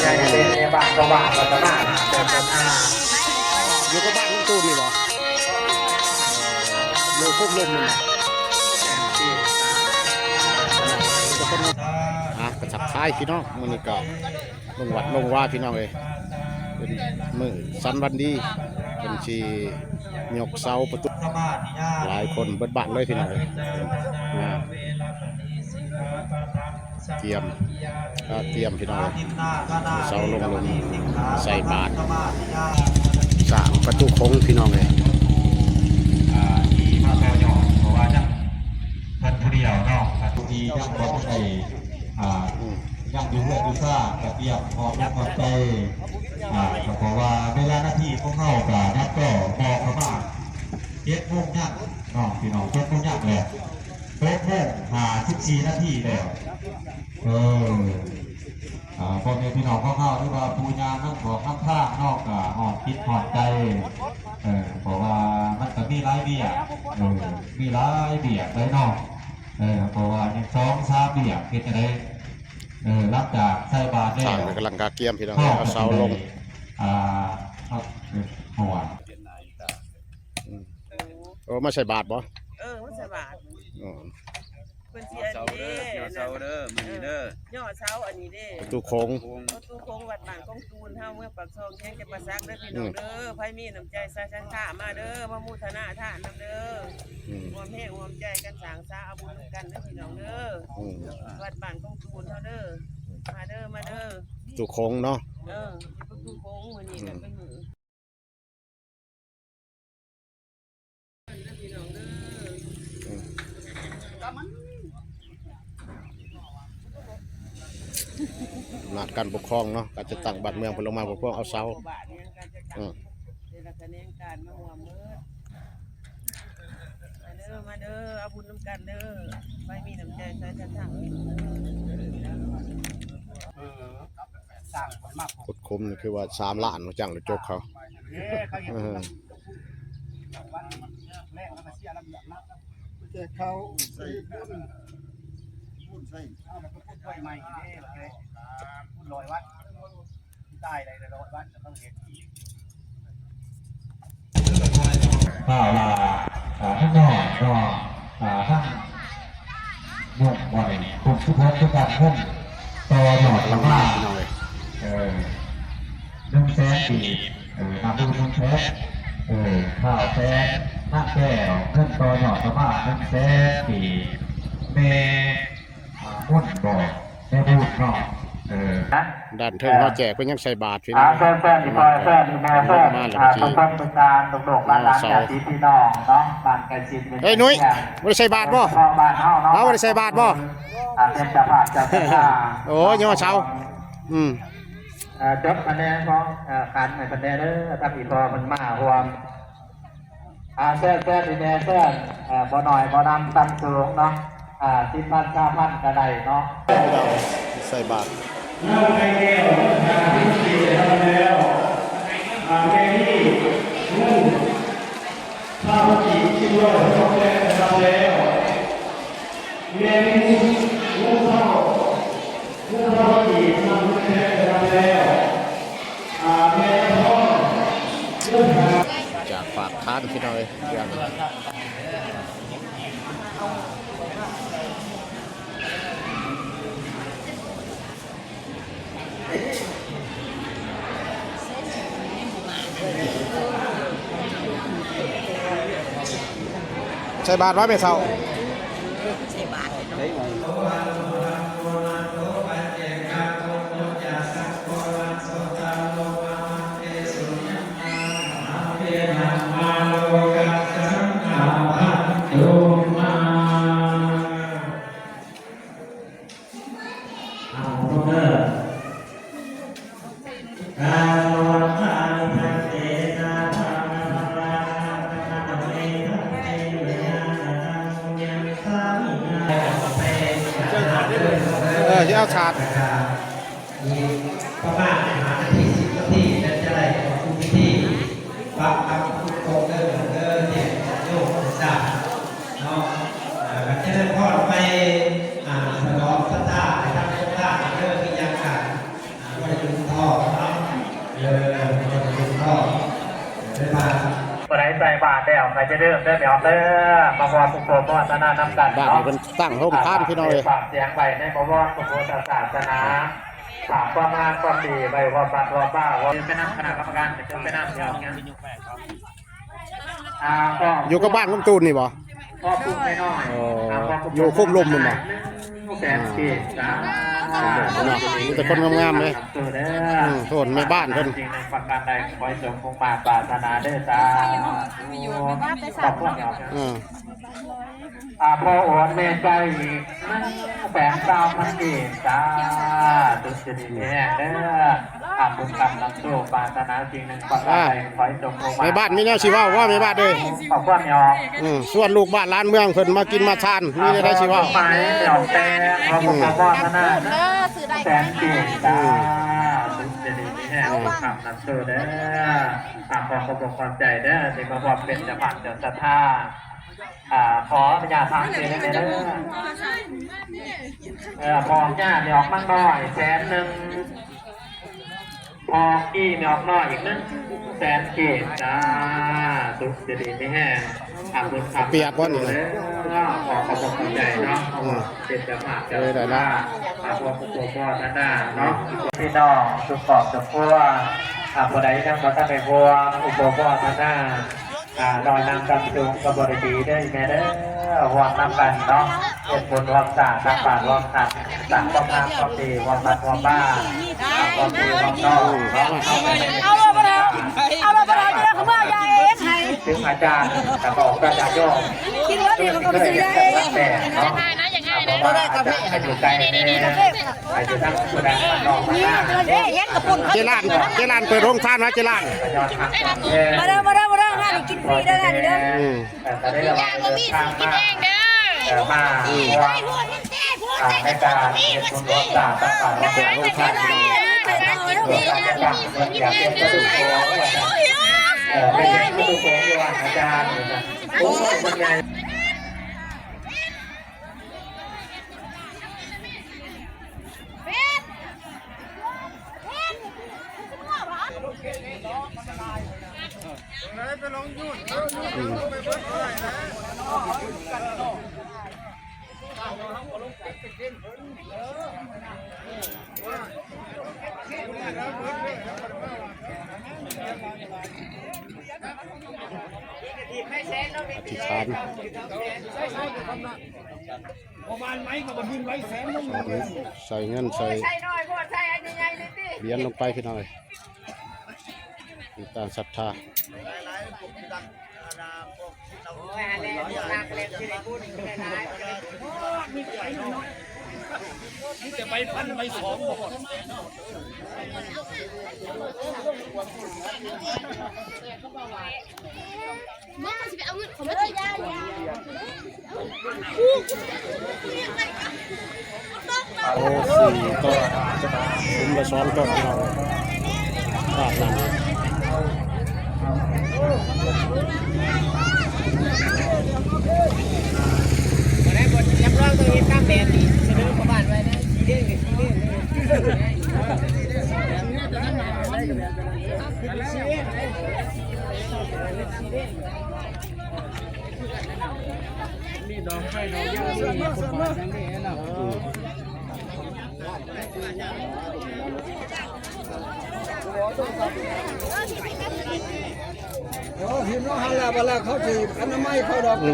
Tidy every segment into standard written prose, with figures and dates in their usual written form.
อย่างเป็นในบ้านก็บ้านก็ตมาแต่ผมอยู่กับบ้านลุงตูนนี่บ่อยู่พวกลมนี่นะกระชับท้ายพี่น้องมื้อนี้ก็ลงวัดลงว่าพี่น้องเลยเป็นมื้อสันวันดีเป็นชียกเสาประตูหลายคนเบิดบ้านเลยพี่น้องเลยเตรียมพี่น้องเลยเสาลงใส่บาตรสร้างประตูโค้งพี่น้องเลยที่มาแปลหยอกเพราะว่ายังเพิ่นผู้เดียวเนาะที่ยังบ่ได้ยังอยู่เพื่อดูซ่ากระเทียมพอพอใจเพราะว่าเวลาหน้าที่ของเราก็นับก็บอกเขาว่า7 โมงยักเนาะพี่น้อง7 โมงยักแล้ว8 โมง54 นาทีแล้วพ่อแม่พี่น้องเข้าหรือว่าปูญานั่งขอข้ามท่านอกหอดคิดหอดใจเพราะว่ามันก็มีหลายเบียดมีหลายเบียดได้นอกเพราะว่า2-3 เบียดคือจะได้รับจากใส่บาตรได้กำลังกาเกียมพี่น้องเอาเสาลงหัวมาใส่บาตรบ่มาใส่บาตรเป็นที่อันนี้ย่อเสาเด้อมือเด้อย่อเสาอันนี้เด้ประตูโค้งวัดบ้านกองตูนเฮาเมื่อปากซองแข้งจะประซักเด้อพี่น้องเด้อไผมีน้ำใจสาชันท่ามาเด้อมามุทนาท่านำเด้อรวมแห้งรวมใจกันสร้างสาเอาบุญกันเด้อพี่น้องเด้อวัดบ้านกองตูนเฮาเด้อมาเด้อประตูโค้งเนาะประตูโค้งมื้อนี้ก็เป็นมื้อพี่น้องเด้อหนักการปกครองเนาะการจะตั้งบ้านเมืองพลงมาปกครองเอาเสามาเด้อเอาบุญน้ำกันเด้อไม่มีน้ำใจใส่ชั้นทั้งกดคุมนี่คือว่า3 ล้านมาจังหรือจกเขาเขาใส่พูดใส่เอาแบบพูดไฟใหม่พูดลอยวัดใต้เลยลอยวัดจะต้องเห็นอีกข้าวลาท่านนอกก็ท่านงดไว้ผมทุกคนทุกการท่านต่อหยอดละว่า100,000 ปีทำบุญ100,000ข้าวแสนหน้าแก้วเงินต่อหยอดละว่า100,000 ปีแม่มุ่นบอกแม่พูดเนาะด้านเทิงเขาแจกเป็นยังใส่บาตรพี่น้องแฟนอีกแฟนต้นเป็นการตกดอกร้านจากพี่น้องเนาะบ้านไก่ชินเฮ้ยนุ้ยไม่ได้ใส่บาตรบ่ไม่ได้ใส่บาตรบ่เป็นจะผ่านจะโอ้ยเสาจดคะแนนของขันในคะแนนเด้อถ้าผีพอมันมาห่วงแซ่ดีแน่แซ่บ่หน่อยบ่ดำตันสูงเนาะ10,000 9,000ก็ได้เนาะใส่บาตรน้ำไก่แก้วที่สี่ทำแล้วแกนี่นุ่งข้าวจีชิโร่ช็อกโกแลตทำแล้วแกนี่นุ่งข้าวจีทำแล้วแม่พ่อจากฝากค้านพี่น้อยอย่างใส่บาตรไว้ไปเสาใส่บาตรที่เอาชาดประมาณ5 นาที 10 นาทีจะได้ของคุณพิธีฟังคำพูดโกงเนี่ยโยกสาเนาะจะได้พอดไปสนองสัตตาไปทำสัตตาที่ยังขาดบริจุท ใส่บาตรแล้วใครจะเริ่มได้แบบเด้อมาพอสุโขทัยนานำกัน บ้าน เนาะ นี้เป็นตั้งโรงทานพี่น้องเลย ฝากเสียงไปในพระวรสุโขทัยศาสนาฝากความงามความดีไปว่าบัตรว่าบ้าว่าเป็นคณะกรรมการจะเป็นน้ำยาวเงี้ยก็ อยู่กับบ้านลุงตูนนี่บ่ ก็พูดไม่น้อย อยู่คุ้มลมมันบ่ แสนเกียรติจ้า มีแต่คนงามๆเลย โทษแม่บ้านเพิ่น จริงในประการใดขอให้สมคงมาปรารถนาเด้อจ้าขอบคุณครับ พ่อโอนเมตใจอีกแฝงดาวมันเองจ้าดุษฎีแห่เด้อบุญกรรมนำโชคปรารถนาจริงหนึ่งประการใดขอให้สมคง แม่บ้านมีแนวสิเว้าว่าแม่บ้านเด้อ ขอบคุณยอม ส่วนลูกบ้านร้านเมืองเพิ่นมากินมาทานมีได้สิเว้า หมายเดี๋ยวแต่ขอบคุณพ่อธนาแสนเกียรติจ้าดุษฎีแห่บุญกรรมนำโชคเด้อขอขอบคุณความใจเด้อที่มาบอกเป็นจะผ่านจะศรัทธาขออนุญาตทางเสียงเลยเด้อพอญาติออกมากน้อย100,000พอกี้มีออกน้อยอีก100,000เกตจ้าสุขจะดีไม่แห้งบุญขับ เปียกบ่นี่ ขอขอบคุณใจเนาะเป็นจะผ่านจะว่าพวกพ่อท่านเนาะพี่น้องสุขขอบสุขพัวผู้ใดนั่งมาตั้งแต่พัวอุปโภคท่านดอยนางกำจุงกับบริดีได้แม่เด้อวางนำกันเนาะเป็นบุญวางศาสตร์ต่างป่าวังขัดต่างความงามความดีความบัดความบ้าความดีความนอกเอาเราไปแล้วจะเขาว่ายาเองไงถึงอาจารย์แต่บอกอาจารย์โยมคิดว่าดีมันก็ไม่ใช่ยาเองแต่เนาะเพราะว่าอาจารย์ให้อยู่ไกลเนี่ยอาจจะตั้งแสดงมันนอกมาเจรานเปิดโรงทานนะเจราน มาเด้องานกินฟรีได้งานนี้เด้อ แต่ได้ระวังเดินทางมามาในการเรียนรู้ศาสตร์ต่างๆของผู้ชายอยากเป็นผู้ดูแลไม่ใช่ผู้ดูแลที่ว่าอาจารย์ผู้เป็นไงที่ทานใส่เงินใส่เหรียญลงไปพี่น้อยตามศรัทธาจะไปพันไป2หมดมันสิไปเอาเงินของมันสิยาโอ้4 โต๊ะผมละ2 โต๊ะพี่น้อยบ้านนั้นได้บทจำลองตัวเองตามแบบนี้เสนอประบาทไว้นะชี้เด่นกับชี้เด่นนี่ดอกไม้ดอกยาสีคนมาจังนี้นะทีมน้องฮันลาบลาเขาจีบอนามัยเขาดอกเท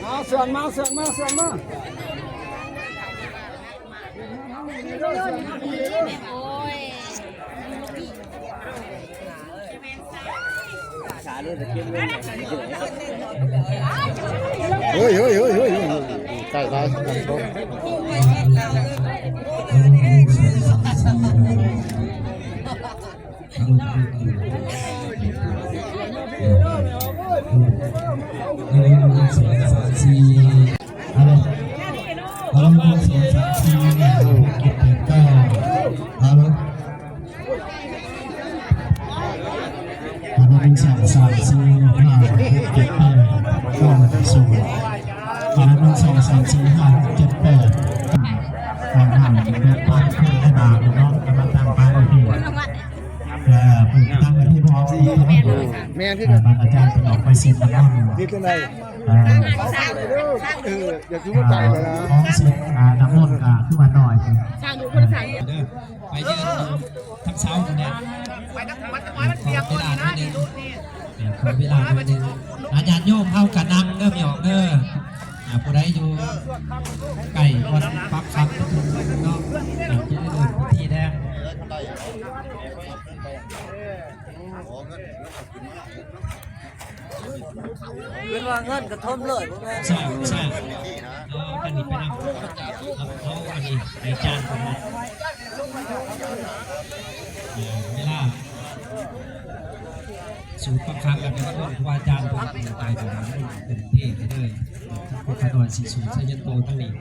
มาเสือนมาเฮ้ยใกล้ได้โต๊ะตั้งที่พร้อม ขึ้นกัน บางอาจารย์เป็นออกไปเซ็นน้ำ นี่เป็นไร อย่าคิดว่าใจเลยนะ ของเซ็นน้ำมนต์กับขึ้นมาหน่อย ไปยืนทั้งเช้าเนี่ยขอเวลาหน่อยนึงขอเวลาหน่อยนึงอาจารย์โยมเข้ากันนั่งเริ่มหยอกเด้อผู้ใดอยู่ไก่วัดปักคำประตูเนาะจะได้เดินพิธีแดง เป็นว่าเงินกระทบเลยพ่อแม่ ใช่ใช่อันนี้เป็นเขาอันนี้ในจานของมันเวลาสูตรประคังกันเป็นต้นครูอาจารย์เป็นตายตัวนั้นเป็นเทศเลยพวกขนวนสีสูงใช้ยันโตตั้งนี้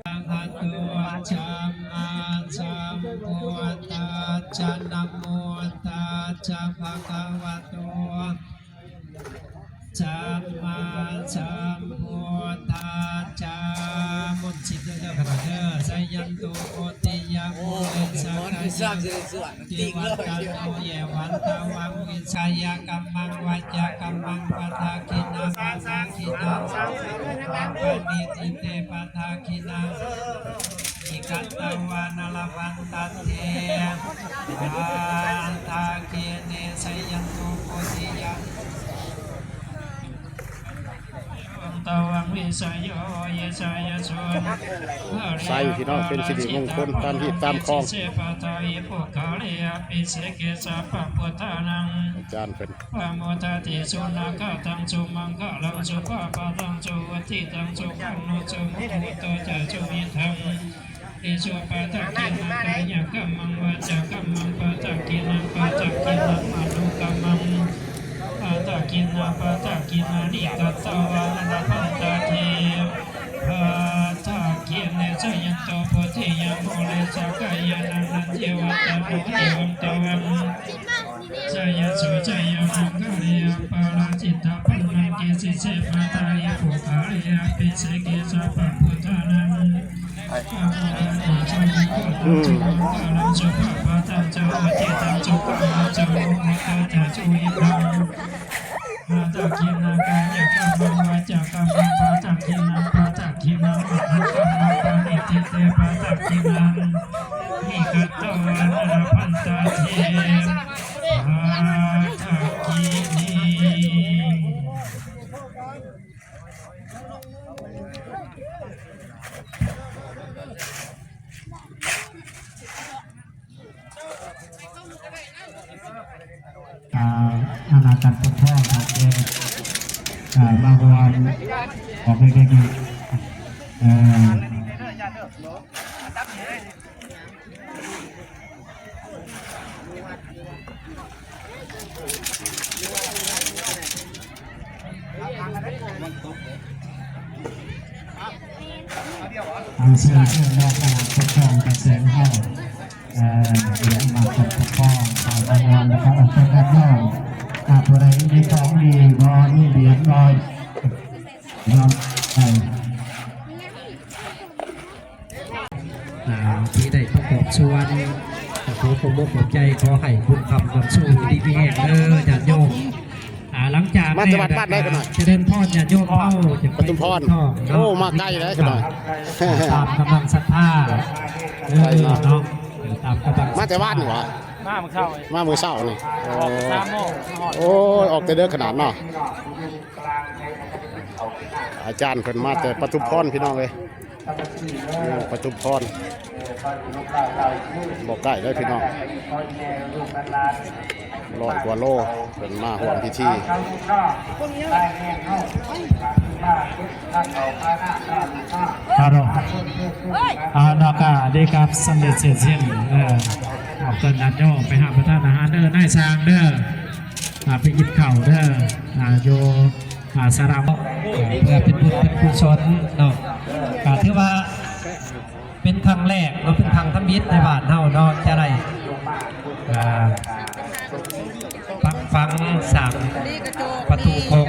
อะตัวจัมมาจัมพุทธาจันนะโมตัสสะภะคะวะโตจัมมาจัมพุทธาจัมมุจิตเด้อขนาดเด้อไสยันโตโอติยะโมเลสักยังติวัตตโนเยวันตาวังวิชัยกัมมังวัจจะกัมมังปะทาคินาปะทาคินาสังปะนิติเตปะทาคินาอิกัตตวานาลพันตัตเตอันตาเกเนไสยันโตโอติยะตวังวิสัยโยเยสายชน ใส่พี่น้องเป็นสิริมงคลตามที่ตามคลอง เสปะตายิปุกาเลียปิเสเกสะปะพุทธานัง อาจารย์เป็น ปะโมทาติสุนักตังจุมังคะลังจุปะปะตังจุวัติตังจุขังโนจุมุตโตจะจุมิทังอิสุปะตะกินังกายกัมมังวาจากัมมังปะตะกินังปะตะกินังมนุกัมมังปะตะกินาปะตะกินานิกัตตวานาพันตะเทปะตะกิเนจยันโตโพธิยามโมเลสักกายานันนันเทวตาโพธิวังตวังจายสุจายมังกะเลียปาราจิตตปันนังเกสิเสปะตายะปุกาเลียปิเสเกสะปะพุทธานังปะโมทาติจามิโกตังจุมังกะลังจุปะปะตังจุวัติตังจุกัมมังจุโมโตจะจุยิทังปะตะกินากายกัมมังวาจากัมมังปะตะกินังปะตะกินังมะหังกัมมังปะนิติเตปะตะกินังนิกัตตวานาพันตะเทปะตะกินีอาณาจักรปกครองของแกมาวันออกไปเก่งเสื้อแรกอาณาปกครองกระแสเข้าเหรียญมาจักรปกครองสายบางวันนะครับออกเป็นด้านนอกผู้ใดมีของดีรอนี่เหรียญลอยนอนไปที่ได้ประกอบชวนขอผมบอกใจขอให้คุณคำนำสู่ดีพีแห่งเด้อญาติโยมหลังจากจะเดินพ่อญาติโยมเข้าจะ ปทุมพรโอ้มาใกล้แล้วขนาด ตามกำลังศรัทธาน้องตามกำลังมาแต่บ้านเหรอมาเมื่อเช้านี่โอ้ยออกแต่เด้อขนาดเนาะอาจารย์เพิ่นมาแต่ปทุมพรพี่น้องเลยปทุมพรบอกใกล้เลยพี่น้อง100 กว่าโลเป็นมาห่วงพิธี นอกจากได้ครับสำเร็จเสร็จสิ้นออกเกินนัดโยไปหาประทานอาหารเด้อได้สร้างเด้อไปกินข้าวเด้อโยสารามเพื่อเป็นบุญเป็นกุศลเนาะถือว่าเป็นครั้งแรกเราเป็นครั้งทำบิดในบ้านเฮาเนาะจะได้ฟังสามประตูของ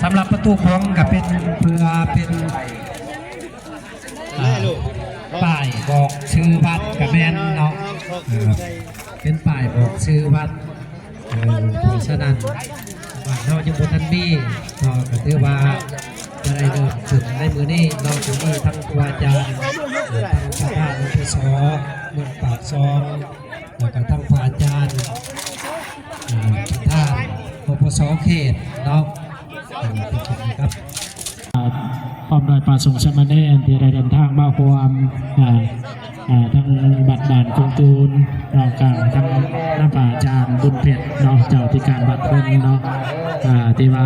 สำหรับประตูของกับเป็นเพื่อเป็น ป้ายบอกชื่อวัดกับแม่นเนาะเป็นป้ายบอกชื่อวัดเพราะฉะนั้นวัดเรายังบ่ทันมีเนาะก็ถือว่าจะได้เริ่มขึ้นในมื้อนี้เราจะมีทั้งครูอาจารย์ทั้งพระอุปสเมืองปากซองแล้วก็ทั้งพระอาจารย์ท่านอุปสเขตเนาะครับ พร้อมโดยประสงค์สมณเณรที่ได้เดินทางมาความทั้งบัดด่านกงตูนเรากล่าวทั้งน้ำป่าจารย์บุญเพชรเนาะเจ้าที่การบัดเพิ่นเนาะที่ว่า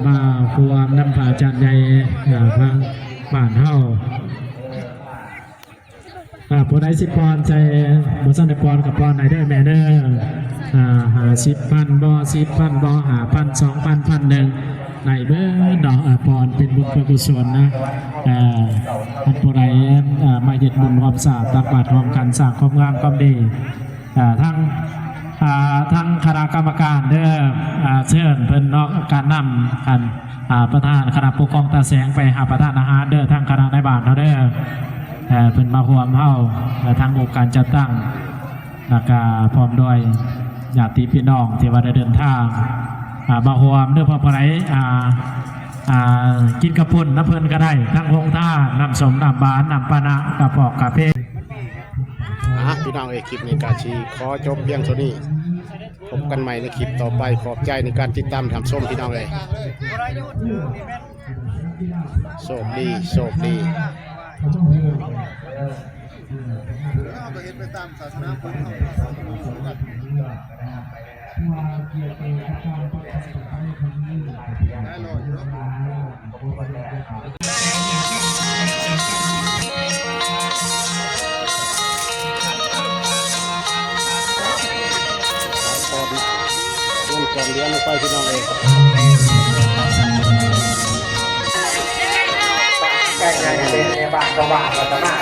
มาความน้ำป่าจารย์ใหญ่พระบ้านเฮาผู้ใดสิปอนใจบ่ซั่นได้ปอนกับปอนไหนได้แม่เด้อ50,000บ่10,000บ่5,000 2,000 1,000ในเบื้องดอกปอนเป็นบุญกุศลนะท่านผู้ใดมาเย็ดบุญความสะอาดตักบาตรรวมกันสร้างความงามความดีทั้งคณะกรรมการเด้อเชิญเพิ่นเนาะการนำกันประธานคณะปกครองตาแสงไปหาประธานอาหารเด้อทั้งคณะในบ้านเนาะเด้อเพิ่นมาร่วมเฮาทางองค์การจัดตั้งแล้วก็พร้อมด้วยญาติพี่น้องที่ว่าได้เดินทางมาหวมเนื้อพอปลายกินกระปุ่นน้ำเพลินก็ได้ทั้งพงท่าน้ำสมน้ำบานน้ำปานะกระปอกกระเพง พี่น้องคลิปนี้กาชีขอจบเพียงเท่านี้พบกันใหม่ในคลิปต่อไปขอบใจในการติดตามทำส้มพี่น้องโชคดีโชคดีก่อนเลี้ยงไปพี่น้องใกล้ๆเป็นในบ้านสว่างรัตนา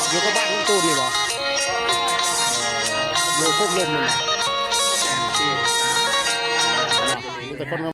อยู่กับบ้านคุณตูนนี่หรออยู่พวกลมนี่แต่คน